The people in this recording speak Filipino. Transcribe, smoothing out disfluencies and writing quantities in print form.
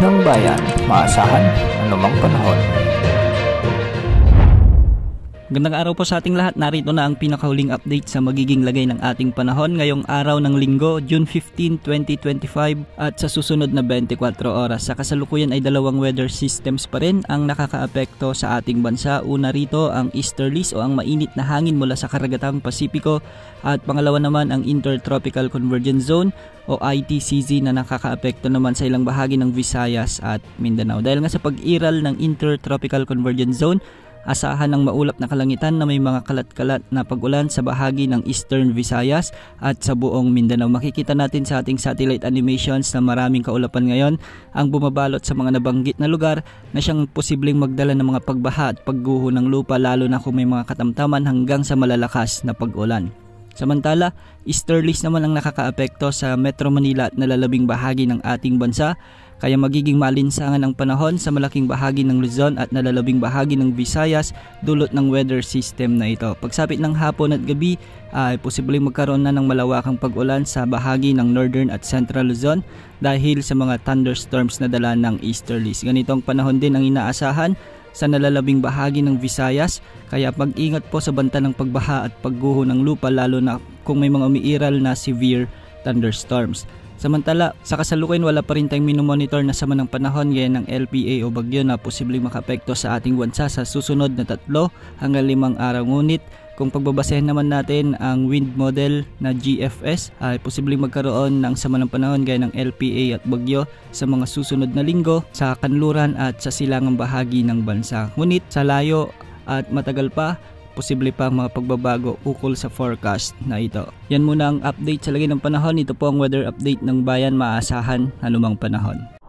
ng bayan, maasahan anumang panahon. Gandang araw po sa ating lahat. Narito na ang pinakahuling update sa magiging lagay ng ating panahon ngayong araw ng Linggo, June 15, 2025 at sa susunod na 24 oras. Sa kasalukuyan ay dalawang weather systems pa rin ang nakakaapekto sa ating bansa. Una rito ang easterlies o ang mainit na hangin mula sa karagatang Pasipiko at pangalawa naman ang Intertropical Convergence Zone o ITCZ na nakakaapekto naman sa ilang bahagi ng Visayas at Mindanao. Dahil nga sa pag-iral ng Intertropical Convergence Zone, asahan ng maulap na kalangitan na may mga kalat-kalat na pag-ulan sa bahagi ng Eastern Visayas at sa buong Mindanao. Makikita natin sa ating satellite animations na maraming kaulapan ngayon ang bumabalot sa mga nabanggit na lugar na siyang posibleng magdala ng mga pagbaha at pagguho ng lupa, lalo na kung may mga katamtaman hanggang sa malalakas na pag-ulan. Samantala, easterlies naman ang nakakaapekto sa Metro Manila at nalalabing bahagi ng ating bansa, kaya magiging maalinsangan ang panahon sa malaking bahagi ng Luzon at nalalabing bahagi ng Visayas dulot ng weather system na ito. Pagsapit ng hapon at gabi ay posibleng magkaroon na ng malawakang pag-ulan sa bahagi ng Northern at Central Luzon dahil sa mga thunderstorms na dala ng easterlies. Ganitong panahon din ang inaasahan sa nalalabing bahagi ng Visayas, kaya pag-ingat po sa banta ng pagbaha at pagguho ng lupa, lalo na kung may mga umiiral na severe thunderstorms. Samantala, sa kasalukuyan wala pa rin tayong minomonitor na sama ng panahon gaya ng LPA o bagyo na posibleng makapekto sa ating bansa sa susunod na 3 hanggang 5 araw. Ngunit kung pagbabasehan naman natin ang wind model na GFS ay posibleng magkaroon ng sama ng panahon gaya ng LPA at bagyo sa mga susunod na linggo sa kanluran at sa silangang bahagi ng bansa. Ngunit sa layo at matagal pa, posible pa ang mga pagbabago ukol sa forecast na ito. Yan muna ang update sa lagay ng panahon. Ito po ang weather update ng bayan, maasahan anumang panahon.